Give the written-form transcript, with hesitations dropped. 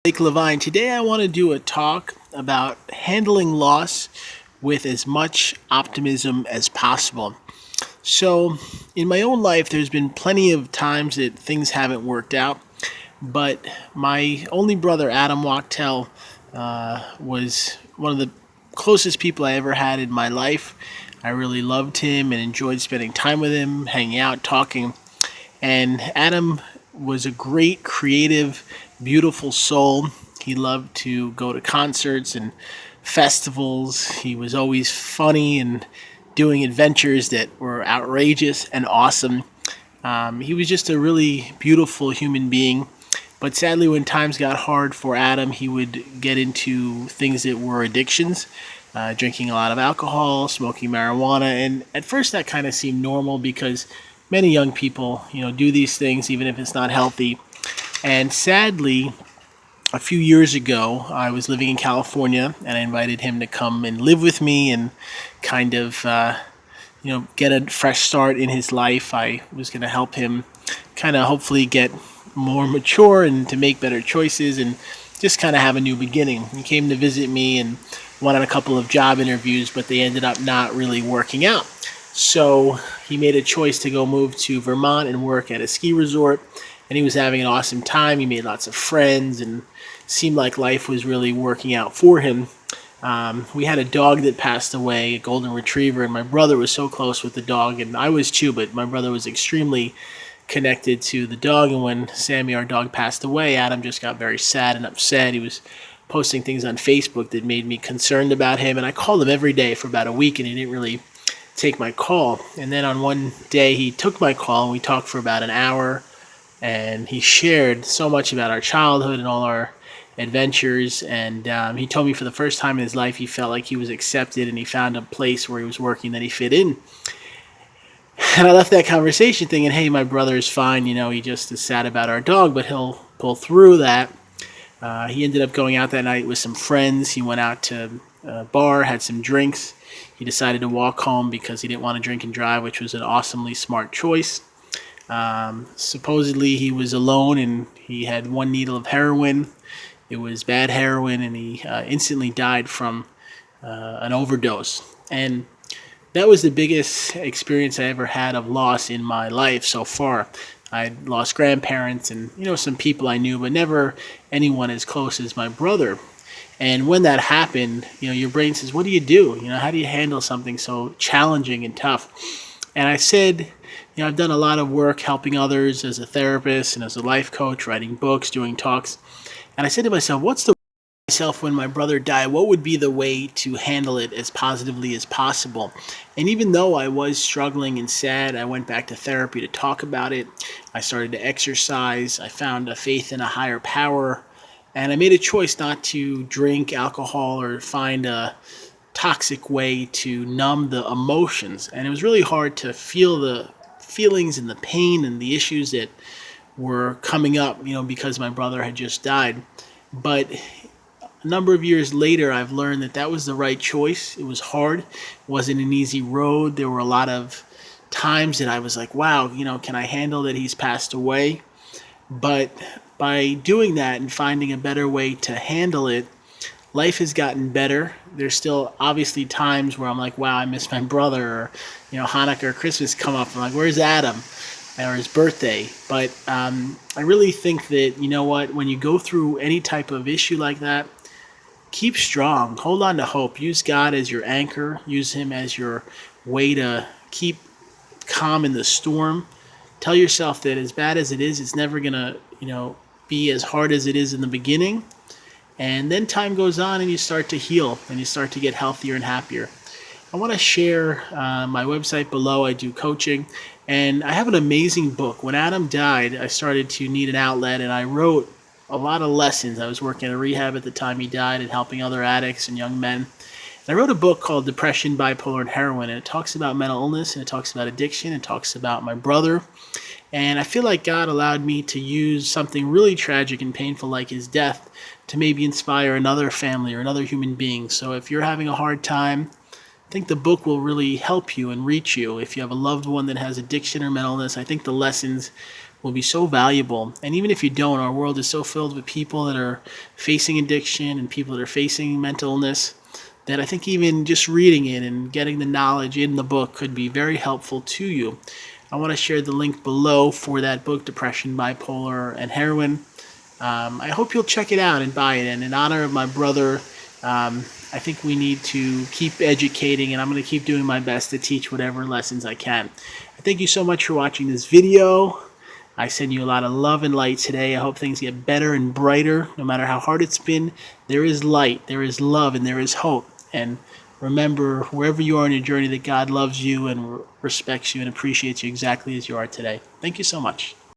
Levine. Today I want to do a talk about handling loss with as much optimism as possible. So, in my own life, there's been plenty of times that things haven't worked out, but my only brother, Adam Wachtel, was one of the closest people I ever had in my life. I really loved him and enjoyed spending time with him, hanging out, talking. And Adam was a great, creative, beautiful soul. He loved to go to concerts and festivals. He was always funny and doing adventures that were outrageous and awesome. He was just a really beautiful human being. But sadly, when times got hard for Adam, he would get into things that were addictions, drinking a lot of alcohol, smoking marijuana. And at first, that kind of seemed normal because many young people, do these things even if it's not healthy. And sadly, a few years ago, I was living in California, and I invited him to come and live with me and kind of, get a fresh start in his life. I was going to help him kind of hopefully get more mature and to make better choices and just kind of have a new beginning. He came to visit me and went on a couple of job interviews, but they ended up not really working out. So he made a choice to go move to Vermont and work at a ski resort, and he was having an awesome time. He made lots of friends and seemed like life was really working out for him. We had a dog that passed away, a golden retriever, and my brother was so close with the dog, and I was too, but my brother was extremely connected to the dog. And when Sammy, our dog, passed away, Adam just got very sad and upset. He was posting things on Facebook that made me concerned about him, and I called him every day for about a week, and he didn't really take my call. And then on one day, he took my call, and we talked for about an hour, and he shared so much about our childhood and all our adventures. And he told me for the first time in his life he felt like he was accepted and he found a place where he was working that he fit in. And I left that conversation thinking, hey, my brother is fine. He just is sad about our dog, but he'll pull through that. He ended up going out that night with some friends. He went out to a bar, had some drinks. He decided to walk home because he didn't want to drink and drive, which was an awesomely smart choice. Supposedly he was alone and he had one needle of heroin. It was bad heroin, and he instantly died from an overdose. And that was the biggest experience I ever had of loss in my life so far. I lost grandparents and some people I knew, but never anyone as close as my brother. And when that happened, your brain says, "What do you do? How do you handle something so challenging and tough?" And I said, I've done a lot of work helping others as a therapist and as a life coach, writing books, doing talks. And I said to myself, what's the myself when my brother died, what would be the way to handle it as positively as possible? And even though I was struggling and sad, I went back to therapy to talk about it. I started to exercise. I found a faith in a higher power. And I made a choice not to drink alcohol or find a toxic way to numb the emotions. And it was really hard to feel the feelings and the pain and the issues that were coming up, because my brother had just died. But a number of years later, I've learned that that was the right choice. It was hard. It wasn't an easy road. There were a lot of times that I was like, wow, can I handle that he's passed away? But by doing that and finding a better way to handle it, life has gotten better. There's still obviously times where I'm like, wow, I miss my brother, or Hanukkah or Christmas come up. I'm like, where's Adam? Or his birthday. But I really think that, when you go through any type of issue like that, keep strong. Hold on to hope. Use God as your anchor. Use him as your way to keep calm in the storm. Tell yourself that as bad as it is, it's never going to, be as hard as it is in the beginning. And then time goes on and you start to heal and you start to get healthier and happier. I want to share my website below. I do coaching, and I have an amazing book. When Adam died, I started to need an outlet, and I wrote a lot of lessons. I was working at a rehab at the time he died and helping other addicts and young men. And I wrote a book called Depression, Bipolar, and Heroin, and it talks about mental illness, and it talks about addiction, and it talks about my brother. And I feel like God allowed me to use something really tragic and painful like his death to maybe inspire another family or another human being. So if you're having a hard time, I think the book will really help you and reach you. If you have a loved one that has addiction or mental illness, I think the lessons will be so valuable. And even if you don't, our world is so filled with people that are facing addiction and people that are facing mental illness that I think even just reading it and getting the knowledge in the book could be very helpful to you. I want to share the link below for that book, Depression, Bipolar, and Heroin. I hope you'll check it out and buy it. And in honor of my brother, I think we need to keep educating, and I'm going to keep doing my best to teach whatever lessons I can. Thank you so much for watching this video. I send you a lot of love and light today. I hope things get better and brighter. No matter how hard it's been, there is light, there is love, and there is hope. And remember, wherever you are in your journey, that God loves you and respects you and appreciates you exactly as you are today. Thank you so much.